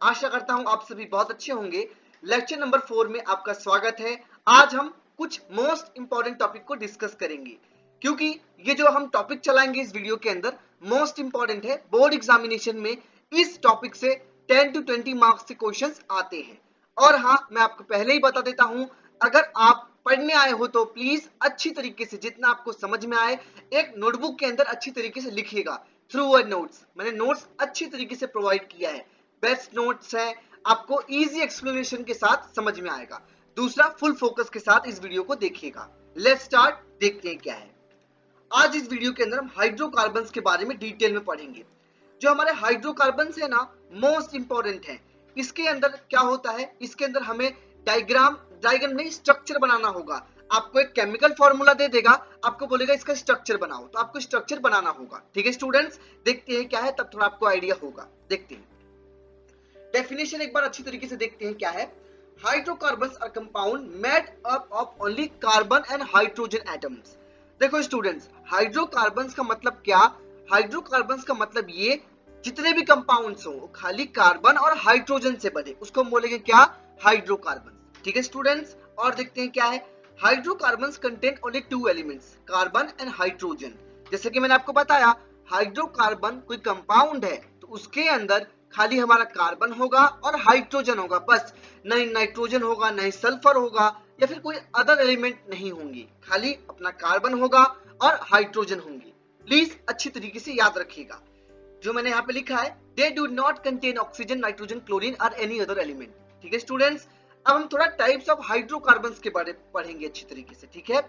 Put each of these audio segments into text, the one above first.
आशा करता हूं आप सभी बहुत अच्छे होंगे। लेक्चर नंबर 4 में आपका स्वागत है। आज हम कुछ मोस्ट इंपॉर्टेंट टॉपिक को डिस्कस करेंगे, क्योंकि ये जो हम टॉपिक चलाएंगे इस वीडियो के अंदर मोस्ट इंपॉर्टेंट है। बोर्ड एग्जामिनेशन में इस टॉपिक से 10 to 20 मार्क्स के क्वेश्चंस आते हैं। और हाँ, मैं आपको पहले ही बता देता हूं, अगर आप पढ़ने आए हो तो प्लीज अच्छी तरीके से जितना आपको समझ में आए एक नोटबुक के अंदर अच्छी तरीके से लिखिएगा। थ्रू वर्ड नोट्स, मैंने नोट्स अच्छी तरीके से प्रोवाइड किया है, बेस्ट नोट्स है, आपको इजी एक्सप्लेनेशन के साथ समझ में आएगा। दूसरा, फुल फोकस के साथ इस वीडियो को देखिएगा। लेट्स स्टार्ट, देखते हैं क्या है। आज इस वीडियो के अंदर हम हाइड्रोकार्बन्स के बारे में डिटेल में पढ़ेंगे। जो हमारे हाइड्रोकार्बन्स है ना, मोस्ट इंपॉर्टेंट है। इसके अंदर क्या होता है, इसके अंदर हमें डायग्राम नहीं स्ट्रक्चर बनाना होगा। आपको एक केमिकल फॉर्मूला दे देगा, आपको बोलेगा इसका स्ट्रक्चर बनाओ, तो आपको स्ट्रक्चर बनाना होगा। ठीक है स्टूडेंट्स, देखते हैं क्या है, तब थोड़ा आपको आइडिया होगा। देखते हैं डेफिनेशन एक बार अच्छी तरीके से देखते हैं क्या है। Hydrocarbons are compound made up of only carbon and hydrogen atoms. देखो स्टूडेंट्स, हाइड्रोकार्बन्स का मतलब क्या? हाइड्रोकार्बन्स का मतलब ये जितने भी कंपाउंड्स हो खाली कार्बन और हाइड्रोजन से बने, उसको हम बोलेंगे क्या? हाइड्रोकार्बन्स। ठीक है स्टूडेंट्स, और देखते हैं क्या है। Hydrocarbons contain only two elements, carbon and hydrogen. जैसे कि मैंने आपको बताया, हाइड्रोकार्बन कोई कंपाउंड है तो उसके अंदर खाली हमारा कार्बन होगा और हाइड्रोजन होगा, बस। नहीं नाइट्रोजन होगा, नहीं सल्फर होगा, या फिर कोई अदर एलिमेंट नहीं होंगी, खाली अपना कार्बन होगा और हाइड्रोजन होंगी। प्लीज अच्छी तरीके से याद रखिएगा जो मैंने यहाँ पे लिखा है, they do not contain oxygen, nitrogen, chlorine और एनी अदर एलिमेंट। ठीक है स्टूडेंट्स, अब हम थोड़ा टाइप्स ऑफ हाइड्रोकार्बन्स के बारे में पढ़ेंगे अच्छी तरीके से। ठीक है,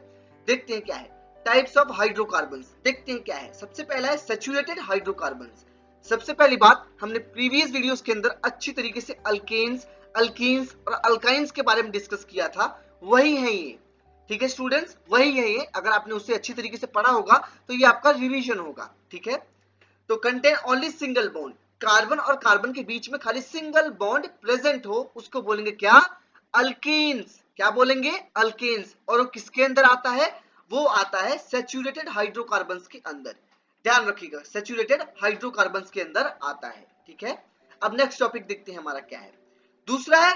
देखते हैं क्या है टाइप्स ऑफ हाइड्रोकार्बन्स। देखते हैं क्या है। सबसे पहला है सैचुरेटेड हाइड्रोकार्बन्स। सबसे पहली बात, हमने प्रीवियस वीडियोस के अंदर अच्छी तरीके से अल्केन्स, अल्कीन्स और अल्काइंस के बारे में डिस्कस किया था, वही है ये। ठीक है स्टूडेंट्स, वही है ये। अगर आपने उसे अच्छी तरीके से पढ़ा होगा तो ये आपका रिवीजन होगा। ठीक है, तो contain only single bond, carbon और कार्बन के बीच में खाली सिंगल बॉन्ड प्रेजेंट हो, उसको बोलेंगे क्या? अल्कीन्स। क्या बोलेंगे? अल्केन्स। और वो किसके अंदर आता है? वो आता है सैचुरेटेड हाइड्रोकार्बन्स के अंदर। ध्यान रखिएगा, सैचुरेटेड हाइड्रोकार्बन्स के अंदर आता है। ठीक है, अब नेक्स्ट टॉपिक देखते हैं हमारा क्या है। दूसरा है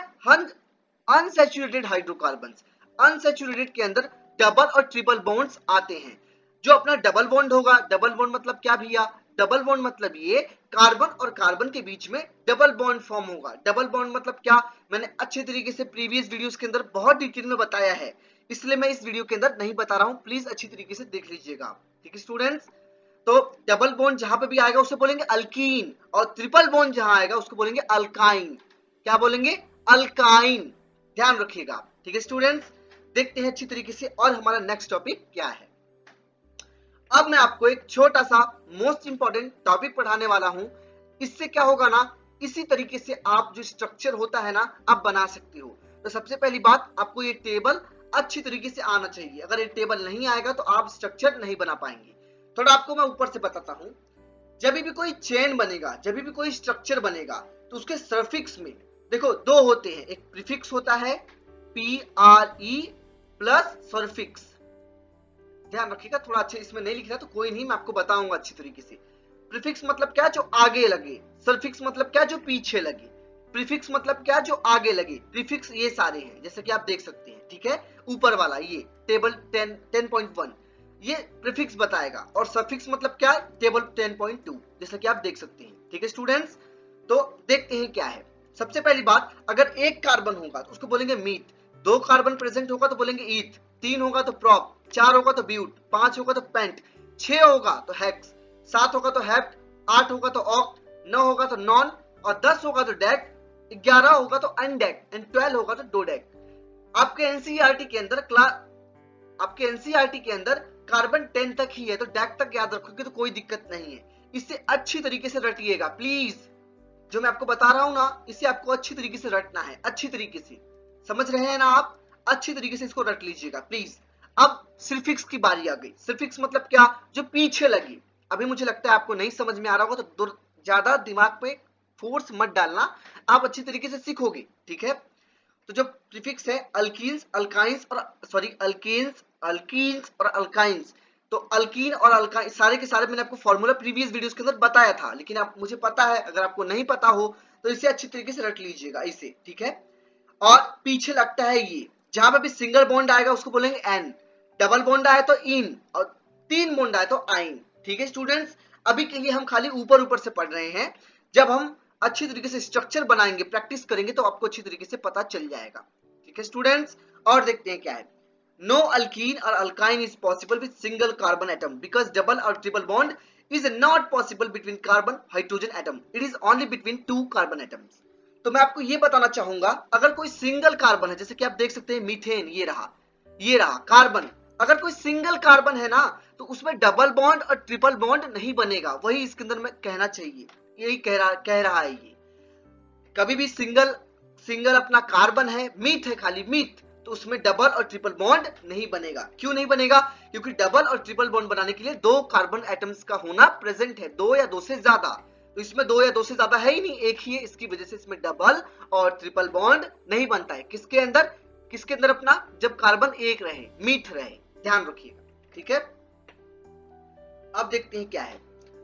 अनसैचुरेटेड हाइड्रोकार्बन्स। अनसैचुरेटेड के अंदर डबल और ट्रिपल बॉन्ड्स आते हैं। जो अपना डबल बॉन्ड होगा, डबल बॉन्ड मतलब क्या भैया? डबल बॉन्ड मतलब ये कार्बन और कार्बन के बीच में डबल बॉन्ड फॉर्म होगा। डबल बॉन्ड मतलब क्या, मैंने अच्छे तरीके से प्रीवियस वीडियोस के अंदर बहुत डिटेल में बताया है, इसलिए मैं इस वीडियो के अंदर नहीं बता रहा हूं, प्लीज अच्छी तरीके से देख लीजिएगा। ठीक है स्टूडेंट्स, तो डबल बॉन्ड जहां पे भी आएगा उसे बोलेंगे अल्कीन, और ट्रिपल बॉन्ड जहां आएगा उसको बोलेंगे अल्काइन। क्या बोलेंगे? अल्काइन। ध्यान रखिएगा। ठीक है स्टूडेंट्स, देखते हैं अच्छी तरीके से और हमारा नेक्स्ट टॉपिक क्या है। अब मैं आपको एक छोटा सा मोस्ट इंपॉर्टेंट टॉपिक पढ़ाने वाला हूं। इससे क्या होगा ना, इसी तरीके से आप जो स्ट्रक्चर होता है ना, आप बना सकते हो। तो सबसे पहली बात, आपको ये टेबल अच्छी तरीके से आना चाहिए। अगर ये टेबल नहीं आएगा तो आप स्ट्रक्चर नहीं बना पाएंगे। थोड़ा आपको मैं ऊपर से बताता हूं। जब भी कोई चेन बनेगा, जब भी कोई स्ट्रक्चर बनेगा, तो उसके सफिक्स में देखो दो होते हैं, एक प्रीफिक्स होता है PRE प्लस सफिक्स। ध्यान रखिएगा, थोड़ा अच्छे इसमें नहीं लिख रहा तो कोई नहीं, मैं आपको बताऊंगा अच्छी तरीके से। प्रीफिक्स मतलब क्या? जो आगे लगे। सफिक्स मतलब क्या? जो पीछे लगे। प्रीफिक्स मतलब क्या? जो आगे लगे। प्रीफिक्स ये सारे हैं, जैसे कि आप देख सकते हैं। ठीक है, ऊपर वाला ये टेबल 10.1 ये प्रीफिक्स बताएगा, और सफिक्स मतलब क्या? टेबल 10.2 जैसा कि आप देख सकते हैं। ठीक है स्टूडेंट्स, तो देखते हैं क्या है। सबसे पहली बात, अगर एक कार्बन होगा तो उसको बोलेंगे मीथ, दो कार्बन प्रेजेंट होगा तो बोलेंगे ईथ, तीन होगा तो प्रॉप, चार होगा तो ब्यूट, पांच होगा तो पेंट, छह होगा तो हेक्स, सात होगा तो हेप्ट, आठ होगा तो ऑक्ट, नौ होगा तो नॉन, और 10 होगा तो डेक, 11 होगा तो अनडेक, एंड 12 होगा तो डोडेक। आपके एनसीईआरटी के अंदर कार्बन 10 तक ही है, तो डेक तक याद रखोगे तो कोई दिक्कत नहीं है। इससे अच्छी तरीके से रटिएगा प्लीज। जो मैं आपको बता रहा हूं ना, इसे आपको अच्छी तरीके से रटना है, अच्छी तरीके से। समझ रहे हैं ना आप? अच्छी तरीके से इसको रट लीजिएगा प्लीज। अब सफिक्स की बारी आ गई। सफिक्स मतलब क्या? जो पीछे लगी। अभी मुझे लगता है आपको नहीं समझ में आ रहा होगा, तो ज्यादा दिमाग पे फोर्स मत डालना, आप अच्छी तरीके से सीखोगे। ठीक है, तो जो प्रीफिक्स है अल्कीन्स, अल्काइंस और अल्कीन्स और अल्काइंस, तो अल्कीन और अल्काइन सारे के सारे मैंने आपको फॉर्मूला प्रीवियस वीडियोस के अंदर बताया था, लेकिन आप मुझे पता है, अगर आपको नहीं पता हो तो इसे अच्छी तरीके से रट लीजिएगा इसे, ठीक है। और पीछे लगता है ये, जहां पे भी सिंगल बॉन्ड आएगा उसको बोलेंगे एन, डबल बॉन्ड आए तो इन, और तीन बॉन्ड आए तो आइन, ठीक है स्टूडेंट्स। अभी के लिए हम खाली ऊपर ऊपर से पढ़ रहे हैं, जब हम अच्छी तरीके से स्ट्रक्चर बनाएंगे, प्रैक्टिस करेंगे तो आपको अच्छी तरीके से पता चल जाएगा, ठीक है स्टूडेंट्स। और देखते हैं क्या है। नो अल्कीन और alkyne is possible with single carbon atom because double और triple bond is not possible between carbon hydrogen atom, it is only between two carbon atoms. तो मैं आपको ये बताना चाहूंगा, अगर कोई सिंगल कार्बन है, जैसे कि आप देख सकते हैं मीथेन, ये रहा कार्बन, अगर कोई सिंगल कार्बन है ना तो उसमें डबल बॉन्ड और ट्रिपल बॉन्ड नहीं बनेगा, वही इसके अंदर में कहना चाहिए, यही कह रहा है ये। कभी भी सिंगल सिंगल अपना कार्बन है, मीथ है, खाली मीथ, तो उसमें डबल और ट्रिपल बॉन्ड नहीं बनेगा। क्यों नहीं बनेगा? क्योंकि डबल और ट्रिपल बॉन्ड बनाने के लिए दो कार्बन एटम्स का होना प्रेजेंट है, दो या दो से ज्यादा, तो इसमें दो या दो से ज्यादा है ही नहीं, एक ही है, इसकी वजह से इसमें डबल और ट्रिपल बॉन्ड नहीं बनता है। किसके अंदर अपना, जब कार्बन एक रहे, मीथ रहे, ध्यान रखिएगा, ठीक है। अब देखते हैं क्या है।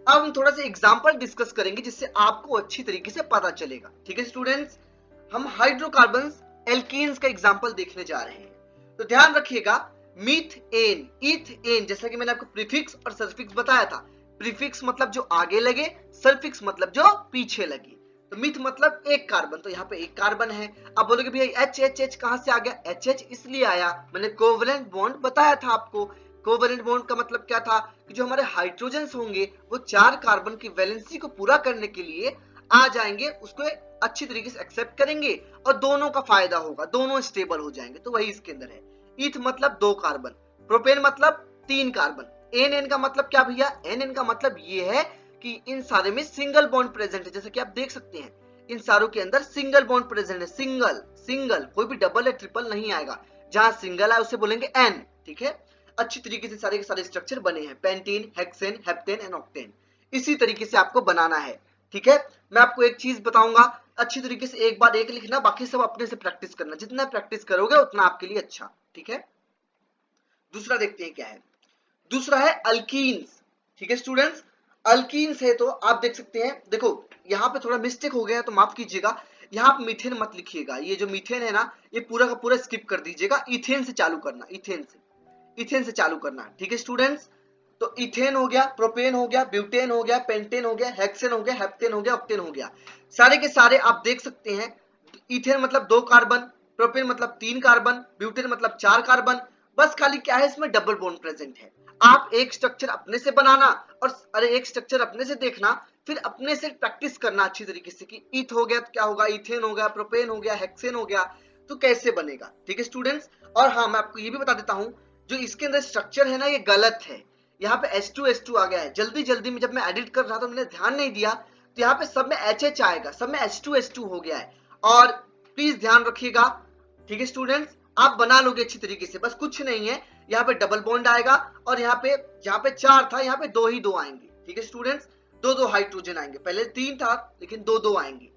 अब हम थोड़ा सा एग्जांपल डिस्कस करेंगे जिससे आपको अच्छी तरीके से पता चलेगा, ठीक है स्टूडेंट्स। हम हाइड्रोकार्बन्स एल्कीन्स का एग्जांपल देखने जा रहे हैं, तो ध्यान रखिएगा। मीथेन, इथेन, जैसा कि मैंने आपको प्रीफिक्स और सफिक्स बताया था। प्रीफिक्स मतलब जो आगे लगे, सफिक्स मतलब जो पीछे लगे। तो मीथ मतलब एक कार्बन, तो यहाँ पे एक कार्बन है। अब बोलोगे भैया एच एच एच कहां से आ गया? एच एच इसलिए आया, मैंने कोवेलेंट बॉन्ड बताया था आपको। कोवेलेंट बॉन्ड का मतलब क्या था कि जो हमारे हाइड्रोजन्स होंगे वो चार कार्बन की वैलेंसी को पूरा करने के लिए आ जाएंगे, उसको अच्छी तरीके से एक्सेप्ट करेंगे और दोनों का फायदा होगा, दोनों स्टेबल हो जाएंगे, तो वही इसके अंदर है। ईथ मतलब दो कार्बन, प्रोपेन मतलब तीन कार्बन, एन एन का मतलब क्या भैया? एन एन का मतलब ये है कि इन सारे में सिंगल बॉन्ड प्रेजेंट है, जैसे कि आप देख सकते हैं इन सारों के अंदर सिंगल बॉन्ड प्रेजेंट है, सिंगल सिंगल, कोई भी डबल या ट्रिपल नहीं आएगा। जहां सिंगल है उसे बोलेंगे एन, ठीक है। अच्छी तरीके से सारे के सारे स्ट्रक्चर बने हैं, pentane, hexane, heptane and octane, इसी तरीके से आपको बनाना है, ठीक है। मैं आपको एक चीज बताऊंगा, अच्छी तरीके से एक बार एक लिखना, बाकी सब अपने से प्रैक्टिस करना, जितना प्रैक्टिस करोगे उतना आपके लिए अच्छा, ठीक है। दूसरा देखते हैं क्या है। दूसरा है अल्कीन्स, ठीक है स्टूडेंट्स। अल्कीन्स है तो आप देख सकते हैं, देखो यहाँ पे थोड़ा मिस्टेक हो गया तो माफ कीजिएगा, यहाँ पे मीथेन मत लिखिएगा, ये जो मीथेन है ना ये पूरा का पूरा स्किप कर दीजिएगा, इथेन से चालू करना, इथेन से चालू करना, ठीक है स्टूडेंट्स। तो इथेन हो गया, प्रोपेन हो गया, ब्यूटेन हो गया, पेंटेन हो गया, हेक्सेन हो गया, हेप्टेन हो गया, ऑक्टेन हो गया, सारे के सारे आप देख सकते हैं। इथेन मतलब दो कार्बन, प्रोपेन मतलब तीन कार्बन, ब्यूटेन मतलब चार कार्बन, बस खाली क्या है इसमें डबल बॉन्ड प्रेजेंट है। आप एक स्ट्रक्चर अपने से बनाना और एक स्ट्रक्चर अपने से देखना, फिर अपने से प्रैक्टिस करना अच्छी तरीके से कि ईथ हो गया तो क्या होगा, इथेन हो गया, प्रोपेन हो गया, हेक्सेन हो गया, तो कैसे बनेगा, ठीक है स्टूडेंट्स। और हाँ मैं आपको ये भी बता देता हूं, जो इसके अंदर स्ट्रक्चर है ना ये गलत है, यहाँ पे H2 आ गया है, जल्दी में जब मैं एडिट कर रहा था मैंने ध्यान नहीं दिया, तो यहाँ पे सब में HH आएगा, सब में H2 हो गया है, और प्लीज ध्यान रखिएगा, ठीक है स्टूडेंट्स। आप बना लोगे अच्छी तरीके से, बस कुछ नहीं है, यहाँ पे डबल बॉन्ड आएगा और यहाँ पे चार था, यहाँ पे दो ही दो आएंगे, ठीक है स्टूडेंट्स। दो हाइड्रोजन आएंगे, पहले तीन था लेकिन दो आएंगे,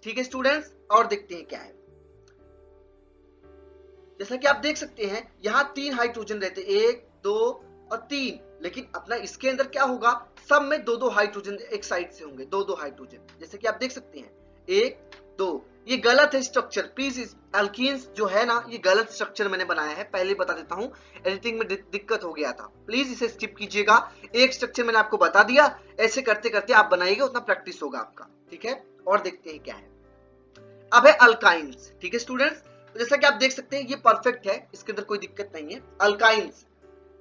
ठीक है स्टूडेंट्स। और देखते हैं क्या है। जैसा कि आप देख सकते हैं यहाँ तीन हाइड्रोजन रहते, एक दो और तीन, लेकिन अपना इसके अंदर क्या होगा, सब में दो हाइड्रोजन एक साइड से होंगे, दो हाइड्रोजन, जैसे कि आप देख सकते हैं एक दो। ये गलत है स्ट्रक्चर, प्लीज। इस अल्कीन्स जो है ना ये गलत स्ट्रक्चर मैंने बनाया है, पहले बता देता हूं, एडिटिंग में दिक्कत हो गया था, प्लीज इसे स्किप कीजिएगा। एक स्ट्रक्चर मैंने आपको बता दिया, ऐसे करते करते आप बनाइएगा, उतना प्रैक्टिस होगा आपका, ठीक है। और देखते हैं क्या है। अब है अल्काइंस, ठीक है स्टूडेंट्स। तो जैसा कि आप देख सकते हैं ये परफेक्ट है, इसके अंदर कोई दिक्कत नहीं है। अल्काइंस,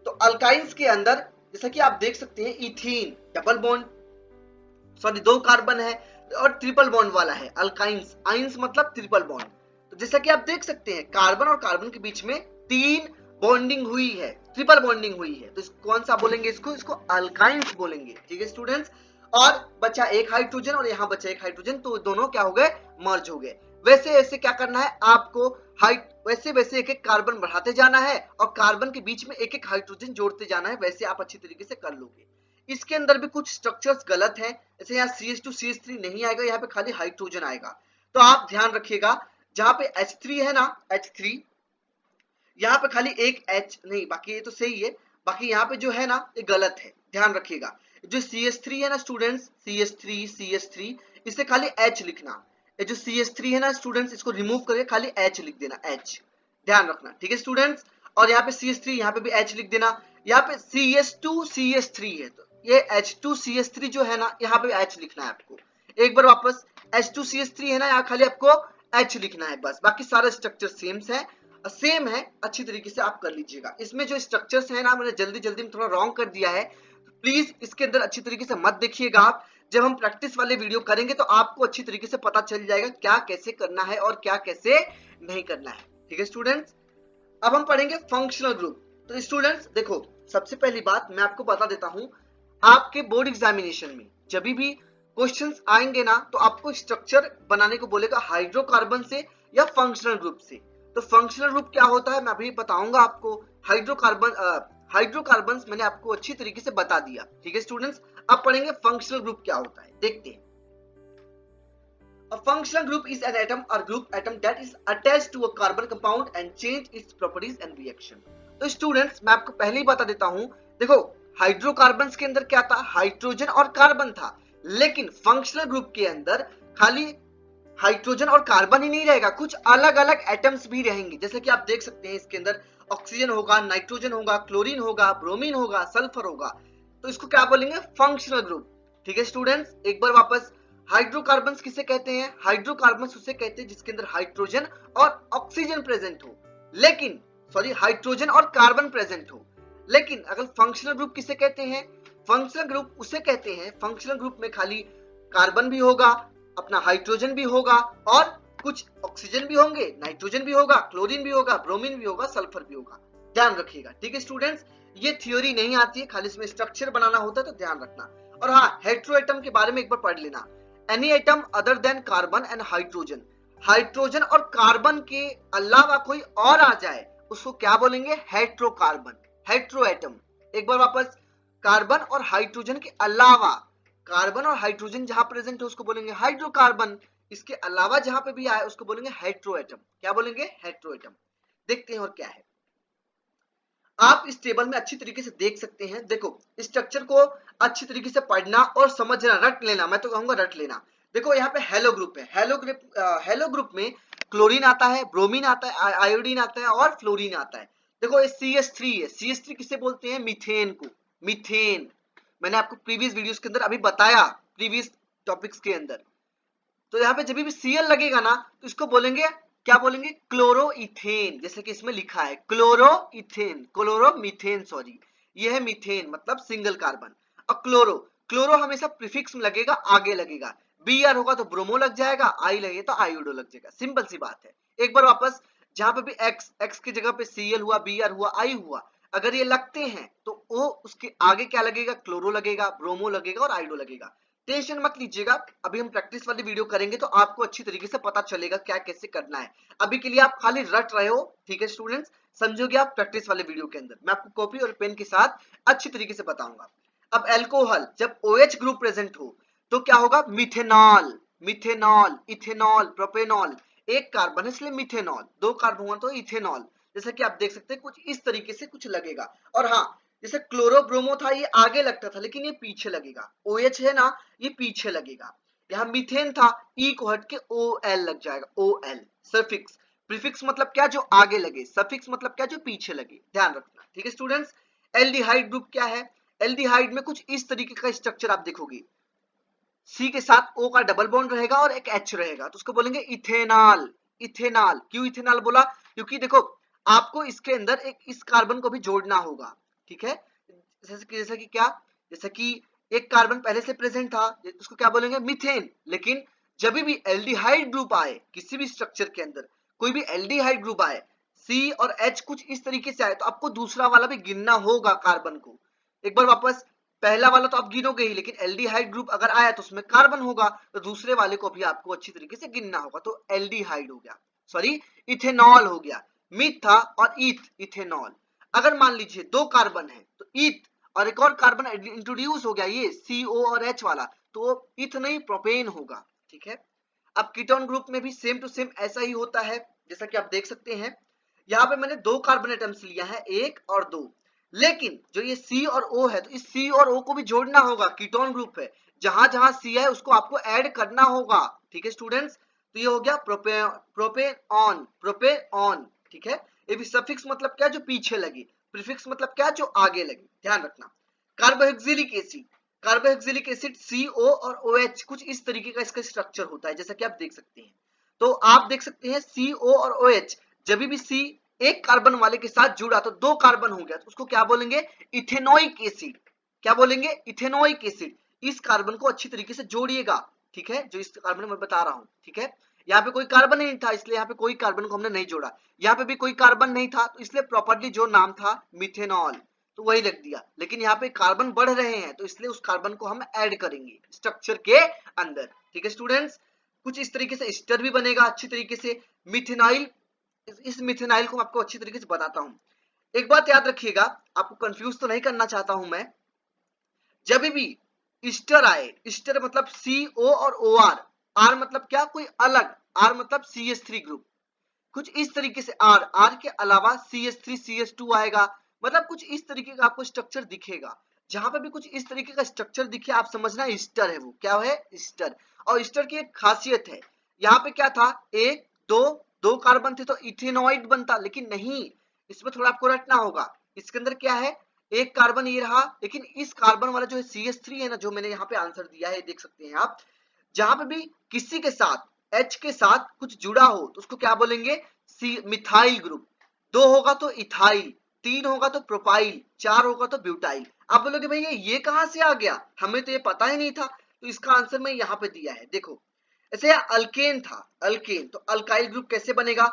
तो अल्काइंस के अंदर जैसा कि आप देख सकते हैं इथीन डबल बॉन्ड, सॉरी दो कार्बन है और ट्रिपल बॉन्ड वाला है अल्काइंस, आइंस मतलब ट्रिपल बॉन्ड। तो जैसा कि आप देख सकते हैं कार्बन और कार्बन के बीच में तीन बॉन्डिंग हुई है, ट्रिपल बॉन्डिंग हुई है, तो कौन सा बोलेंगे इसको अल्काइंस बोलेंगे, ठीक है स्टूडेंट्स। और बचा एक हाइड्रोजन और यहाँ बचा एक हाइड्रोजन, तो दोनों क्या हो गए, मर्ज हो गए। वैसे ऐसे क्या करना है आपको, वैसे एक एक कार्बन बढ़ाते जाना है और कार्बन के बीच में एक एक हाइड्रोजन जोड़ते जाना है, वैसे आप अच्छी तरीके से कर लोगे। इसके अंदर भी कुछ स्ट्रक्चर्स गलत हैं, जैसे यहाँ CH2 CH3 नहीं आएगा, यहाँ पे खाली हाइड्रोजन आएगा, तो आप ध्यान रखिएगा। जहां पे H3 है ना, H3 यहाँ पे खाली एक H नहीं, बाकी ये तो सही है, बाकी यहाँ पे जो है ना ये गलत है, ध्यान रखिएगा। जो CH3 है ना स्टूडेंट्स, CH3 इसे खाली H लिखना। ये जो CH3 है ना स्टूडेंट्स, इसको रिमूव करके खाली H लिख देना, H, ध्यान रखना, ठीक है स्टूडेंट्स। और यहाँ पे CH3, यहाँ पे भी H लिख देना। यहाँ पे CH2CH3 है तो ये H2CH3 जो है ना यहाँ पे H लिखना है आपको। एक बार वापस, H2CH3 है ना, यहाँ खाली आपको H लिखना है बस, बाकी सारा स्ट्रक्चर सेम है, अच्छी तरीके से आप कर लीजिएगा। इसमें जो स्ट्रक्चर्स है ना मैंने जल्दी जल्दी में थोड़ा रॉन्ग कर दिया है, प्लीज इसके अंदर अच्छी तरीके से मत देखिएगा आप। जब हम प्रैक्टिस वाले वीडियो करेंगे तो आपको अच्छी तरीके से पता चल जाएगा क्या कैसे करना है और क्या कैसे नहीं करना है, ठीक है स्टूडेंट्स। अब हम पढ़ेंगे फंक्शनल ग्रुप। तो स्टूडेंट्स देखो, सबसे पहली बात मैं आपको बता देता हूं, आपके बोर्ड एग्जामिनेशन में जब भी क्वेश्चंस आएंगे ना तो आपको स्ट्रक्चर बनाने को बोलेगा हाइड्रोकार्बन से या फंक्शनल ग्रुप से। तो फंक्शनल ग्रुप क्या होता है मैं अभी बताऊंगा आपको। हाइड्रोकार्बन मैंने आपको अच्छी तरीके से बता दिया, ठीक है स्टूडेंट्स। अब पढ़ेंगे फंक्शनल ग्रुप क्या होता है, देखते हैं। A functional group is an atom or group atom that is attached to a carbon compound and change its properties and reaction। तो स्टूडेंट्स मैं आपको पहले ही बता देता हूं, देखो हाइड्रोकार्बन्स के अंदर क्या था, हाइड्रोजन और कार्बन था, लेकिन फंक्शनल ग्रुप के अंदर खाली हाइड्रोजन और कार्बन ही नहीं रहेगा, कुछ अलग अलग एटम्स भी रहेंगे। जैसे कि आप देख सकते हैं इसके अंदर ऑक्सीजन होगा, नाइट्रोजन होगा, क्लोरीन होगा, ब्रोमीन होगा, सल्फर होगा। तो इसको क्या बोलेंगे, फंक्शनल ग्रुप, ठीक है स्टूडेंट्स। एक बार वापस, हाइड्रोकार्बन्स किसे कहते हैं, हाइड्रोकार्बन्स उसे कहते हैं जिसके अंदर हाइड्रोजन और ऑक्सीजन प्रेजेंट हो, लेकिन सॉरी हाइड्रोजन और कार्बन प्रेजेंट हो। लेकिन अगर फंक्शनल ग्रुप किसे कहते हैं, फंक्शनल ग्रुप उसे कहते हैं, फंक्शनल ग्रुप में खाली कार्बन भी होगा, अपना हाइड्रोजन भी होगा और कुछ ऑक्सीजन भी होंगे, नाइट्रोजन भी होगा, क्लोरीन भी होगा, ब्रोमीन भी होगा, सल्फर भी होगा, ध्यान रखिएगा, ठीक है स्टूडेंट्स। ये थ्योरी नहीं आती है, खाली इसमें स्ट्रक्चर बनाना होता है तो ध्यान रखना। और हाँ, हेटेरोएटम के बारे में एक बार पढ़ लेना। Any atom other than carbon and hydrogen, hydrogen और कार्बन के अलावा कोई और आ जाए उसको क्या बोलेंगे, हेटेरोकार्बन, हेटेरोएटम। एक बार वापस, कार्बन और हाइड्रोजन के अलावा, कार्बन और हाइड्रोजन जहां प्रेजेंट है उसको बोलेंगे हाइड्रोकार्बन, इसके अलावा जहां पे भी आए उसको बोलेंगे हेटेरोएटम। क्या बोलेंगे, हेटेरोएटम। देखते हैं और क्या है। आप इस टेबल में अच्छी तरीके से देख सकते हैं, देखो स्ट्रक्चर को अच्छी तरीके से पढ़ना और समझना, रट लेना, मैं तो कहूंगा रट लेना। देखो यहाँ पे हेलो ग्रुप है, हेलो ग्रुप में क्लोरीन आता है, ब्रोमीन आता है, आयोडीन आता है और फ्लोरीन आता है। देखो ये CH3 है, CH3 किसे बोलते हैं, मीथेन को, मीथेन। मैंने आपको प्रीवियस वीडियोस के अंदर अभी बताया, प्रीवियस टॉपिक्स के अंदर। तो यहाँ पे जब भी Cl लगेगा ना तो इसको बोलेंगे, क्या बोलेंगे, क्लोरोइथेन। जैसे कि इसमें लिखा है क्लोरोइथेन, क्लोरोमीथेन सॉरी, ये है मीथेन मतलब सिंगल कार्बन। और क्लोरो, क्लोरो हमेशा प्रीफिक्स में लगेगा, आगे लगेगा, Br होगा तो ब्रोमो लग जाएगा, I लगेगा तो आयोडो लग जाएगा, सिंपल सी बात है। एक बार वापस, जहां पे भी X की जगह पे Cl हुआ, Br हुआ, I हुआ, अगर ये लगते हैं तो O उसके आगे क्या लगेगा, क्लोरो लगेगा, ब्रोमो लगेगा और आयोडो लगेगा। टेंशन मत लीजिएगा, अभी हम प्रैक्टिस वाली वीडियो करेंगे तो आपको अच्छी तरीके से पता चलेगा क्या कैसे करना है। अभी के लिए आप खाली रट रहे हो, ठीक है स्टूडेंट्स, समझोगे आप प्रैक्टिस वाले वीडियो के अंदर, मैं आपको कॉपी और पेन के साथ अच्छी तरीके से बताऊंगा। अब एल्कोहल, जब OH ग्रुप प्रेजेंट हो तो क्या होगा, मिथेनॉल, मिथेनॉल, इथेनॉल, प्रोपेनॉल, एक कार्बन है इसलिए मिथेनॉल, दो कार्बन हुआ तो इथेनॉल। जैसा कि आप देख सकते हैं कुछ इस तरीके से कुछ लगेगा। और हाँ, जैसे क्लोरोब्रोमो था ये आगे लगता था लेकिन ये पीछे लगेगा, OH है ना ये पीछे लगेगा। यहाँ मीथेन था, E को हट के OL लग जाएगा, OL। सफिक्स, प्रीफिक्स मतलब क्या, जो आगे लगे, सफिक्स मतलब क्या, जो पीछे लगे, ध्यान रखना, ठीक है स्टूडेंट्स। एल्डिहाइड ग्रुप क्या है, एल्डिहाइड में कुछ इस तरीके का स्ट्रक्चर आप देखोगे, C के साथ O का डबल बॉन्ड रहेगा और एक H रहेगा तो उसको बोलेंगे इथेनॉल, इथेनॉल। क्यों इथेनॉल बोला, क्योंकि देखो आपको इसके अंदर एक इस कार्बन को भी जोड़ना होगा, ठीक है। जैसा कि क्या, जैसा कि एक कार्बन पहले से प्रेजेंट था उसको क्या बोलेंगे, मीथेन। लेकिन जब भी एल्डिहाइड ग्रुप आए किसी भी स्ट्रक्चर के अंदर, कोई भी एल्डिहाइड ग्रुप आए, C और H कुछ इस तरीके से आए तो आपको दूसरा वाला भी गिनना होगा कार्बन को। एक बार वापस, पहला वाला तो आप गिनोगे ही, लेकिन एल्डिहाइड ग्रुप अगर आया तो उसमें कार्बन होगा तो दूसरे वाले को भी आपको अच्छी तरीके से गिनना होगा। तो एल्डिहाइड हो गया, सॉरी इथेनॉल हो गया, मीथ था और ईथ, इथेनॉल। अगर मान लीजिए दो कार्बन है तो ईथ और एक और कार्बन इंट्रोड्यूस हो गया, ये CO और H वाला, तो ईथ नहीं प्रोपेन होगा, ठीक है। अब कीटोन ग्रुप में भी सेम टू सेम ऐसा ही होता है, जैसा कि आप देख सकते हैं। यहाँ पे मैंने दो कार्बन एटम्स लिया है, एक और दो। लेकिन जो ये C और O है तो इस C और O को भी जोड़ना होगा, कीटोन ग्रुप है, जहां जहां C है उसको आपको ऐड करना होगा। ठीक है स्टूडेंट्स, तो ये हो गया प्रोपेनॉन। ठीक है, ये भी सफिक्स मतलब क्या, जो पीछे लगे, प्रीफिक्स मतलब क्या, जो आगे लगे, ध्यान रखना। Carboxylic acid, carboxylic acid CO और OH, कुछ इस तरीके का इसका स्ट्रक्चर होता है, जैसा कि आप देख सकते हैं। तो आप देख सकते हैं CO और OH, जब भी C एक कार्बन वाले के साथ जुड़ा तो दो कार्बन हो गया, तो उसको क्या बोलेंगे, इथेनोइक एसिड। क्या बोलेंगे, इथेनोइक एसिड। इस कार्बन को अच्छी तरीके से जोड़िएगा, ठीक है, जो इस कार्बन में बता रहा हूं। ठीक है, यहाँ पे कोई कार्बन नहीं था, इसलिए यहाँ पे कोई कार्बन को हमने नहीं जोड़ा। यहाँ पे भी कोई कार्बन नहीं था, तो इसलिए प्रॉपर्ली जो नाम था मिथेनॉल, तो वही लिख दिया। लेकिन यहाँ पे कार्बन बढ़ रहे हैं, तो इसलिए उस कार्बन को हम ऐड करेंगे स्ट्रक्चर के अंदर। ठीक है स्टूडेंट्स, कुछ इस तरीके से एस्टर भी बनेगा अच्छी तरीके से। मिथेनाइल, इस मिथेनाइल को आपको अच्छी तरीके से बताता हूं। एक बात याद रखिएगा, आपको कंफ्यूज तो नहीं करना चाहता हूं मैं। जब भी ईस्टर आए, ईस्टर मतलब CO और OR, R मतलब क्या, कोई अलग, R मतलब CH3 ग्रुप, कुछ इस तरीके से R के अलावा CH3 CH2 आएगा, मतलब कुछ इस तरीके का आपको स्ट्रक्चर दिखेगा। जहां पे भी कुछ इस तरीके का स्ट्रक्चर दिखे, आप समझना ईस्टर है, वो क्या है, ईस्टर। और ईस्टर की एक खासियत है, यहाँ पे क्या था, एक दो दो कार्बन थे तो इथेनॉइड बनता, लेकिन नहीं, इसमें थोड़ा आपको रटना होगा। इसके अंदर क्या है, एक कार्बन ये रहा, लेकिन इस कार्बन वाला जो है CH3 है ना, जो मैंने यहाँ पे आंसर दिया है, देख सकते हैं आप, जहां पे भी किसी के साथ H के साथ कुछ जुड़ा हो तो उसको क्या बोलेंगे, मिथाइल ग्रुप। दो होगा तो इथाइल, तीन होगा तो प्रोपाइल, चार होगा तो ब्यूटाइल। आप बोलोगे भैया ये कहां से आ गया, हमें तो ये पता ही नहीं था। तो इसका आंसर मैं यहाँ पे दिया है, देखो। ऐसे अल्केन था, अल्केन, तो अल्काइल ग्रुप कैसे बनेगा,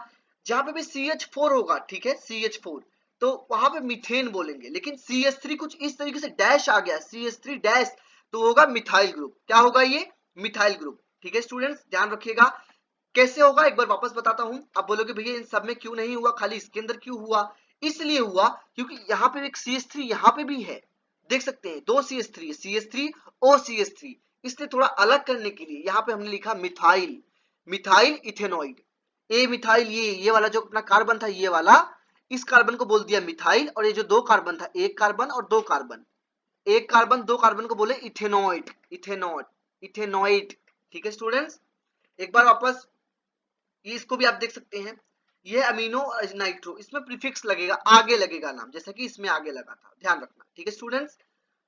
जहां पे भी CH4 होगा, ठीक है, CH4, तो वहां पे मीथेन बोलेंगे। लेकिन CH3 कुछ इस तरीके से डैश आ गया, CH3 डैश, तो होगा मिथाइल ग्रुप। क्या होगा ये, मिथाइल ग्रुप। ठीक है स्टूडेंट्स, ध्यान रखिएगा। कैसे होगा एक बार वापस बताता हूं। आप बोलोगे भैया इन सब में क्यों नहीं हुआ, खाली इसके अंदर क्यों हुआ। इसलिए हुआ क्योंकि यहाँ पे एक CH3 यहाँ पे भी है, देख सकते हैं, दो CH3, CH3 O CH3, इसलिए थोड़ा अलग करने के लिए यहाँ पे हमने लिखा मिथाइल, मिथाइल इथेनॉइड। ए मिथाइल, ये वाला जो अपना कार्बन था, ये वाला, इस कार्बन को बोल दिया मिथाइल, और ये जो दो कार्बन था, एक कार्बन और दो कार्बन, एक कार्बन दो कार्बन को बोले इथेनॉइड, इथेनॉइड, इथेनॉइड। ठीक है स्टूडेंट्स, एक बार वापस, ये इसको भी आप देख सकते हैं, ये अमीनो और नाइट्रो, इसमें प्रीफिक्स लगेगा, आगे लगेगा नाम, जैसा कि इसमें आगे लगा था, ध्यान रखना। ठीक है स्टूडेंट्स,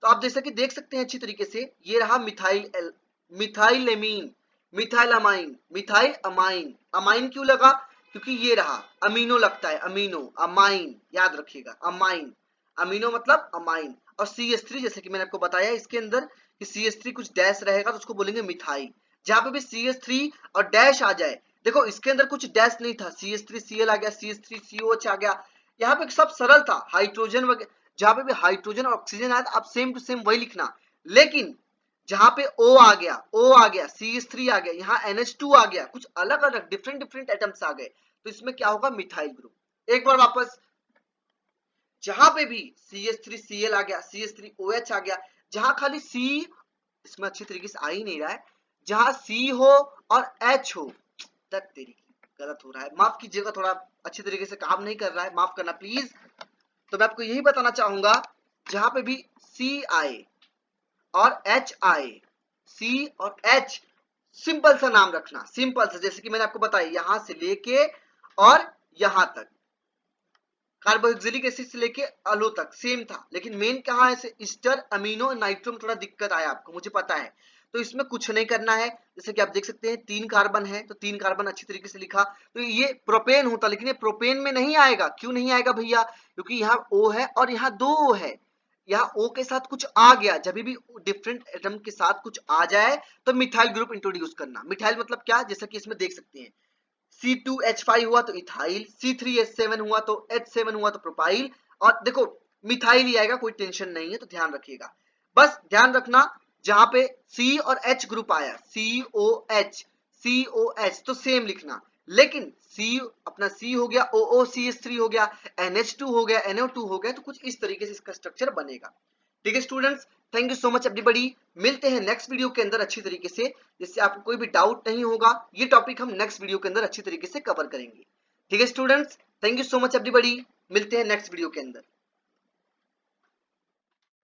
तो आप जैसा कि देख सकते हैं अच्छी तरीके से, ये रहा methyl, methyl amine, methyl amine, methyl amine. Amine क्यों लगा, क्योंकि ये रहा अमीनो लगता है, अमीनो, अमाइन, याद रखिएगा, अमाइन, अमीनो मतलब अमाइन। और CH3, जैसे कि मैंने आपको बताया इसके अंदर कि CH3 कुछ डैश रहेगा, तो उसको बोलेंगे मिथाइल। जहां पे भी CH3 और डैश आ जाए, देखो इसके अंदर कुछ डैश नहीं था, CH3Cl आ गया, CH3COH आ गया, यहाँ पे सब सरल था, हाइड्रोजन वगैरह, जहां पे भी हाइड्रोजन और ऑक्सीजन आया आप सेम टू सेम वही लिखना। लेकिन जहां पे O आ गया, O आ गया, CH3 आ गया, यहाँ NH2 आ गया, कुछ अलग अलग डिफरेंट डिफरेंट एटम्स आ गए, तो इसमें क्या होगा, मिथाइल ग्रुप। एक बार वापस, जहां पे भी CH3Cl आ गया, CH3OH आ गया, जहां खाली C, इसमें अच्छी तरीके से आ ही नहीं रहा है, जहां C हो और H हो, तक तेरी गलत हो रहा है, माफ कीजिएगा, थोड़ा अच्छी तरीके से काम नहीं कर रहा है, माफ करना प्लीज। तो मैं आपको यही बताना चाहूंगा, जहां पे भी C आए और H आए, C और H, सिंपल सा नाम रखना, सिंपल सा, जैसे कि मैंने आपको बताया, यहां से लेके और यहां तक, कार्बोक्सिलिक एसिड से लेके अलो तक सेम था, लेकिन मेन कहाँ है, ईस्टर, अमीनो, नाइट्रो में थोड़ा दिक्कत आया आपको, मुझे पता है। तो इसमें कुछ नहीं करना है, जैसे कि आप देख सकते हैं तीन कार्बन है, तो तीन कार्बन अच्छी तरीके से लिखा, तो ये प्रोपेन होता, लेकिन ये प्रोपेन में नहीं आएगा। क्यों नहीं आएगा भैया, क्योंकि यहाँ O है और यहाँ दो O है, यहाँ O के साथ कुछ आ गया, जब भी डिफरेंट एटम के साथ कुछ आ जाए तो मिथाइल ग्रुप इंट्रोड्यूस करना। मिथाइल मतलब क्या, जैसा कि इसमें देख सकते हैं, C2H5 हुआ तो इथाइल, C3H7 हुआ तो H7 हुआ तो प्रोपाइल, और देखो मिथाइल ही आएगा, कोई टेंशन नहीं है, तो ध्यान रखिएगा। बस ध्यान रखना, जहां पे C और H ग्रुप आया, COH, COH तो सेम लिखना, लेकिन C अपना C हो गया, OOCH3 हो गया, NH2 हो गया, NO2 हो गया, तो कुछ इस तरीके से इसका स्ट्रक्चर बनेगा। ठीक है students, thank you so much everybody, मिलते हैं नेक्स्ट वीडियो के अंदर अच्छी तरीके से, जिससे आपको कोई भी डाउट नहीं होगा, ये टॉपिक हम नेक्स्ट वीडियो के अंदर अच्छी तरीके से कवर करेंगे। ठीक है students, thank you so much everybody, मिलते हैं नेक्स्ट वीडियो के अंदर।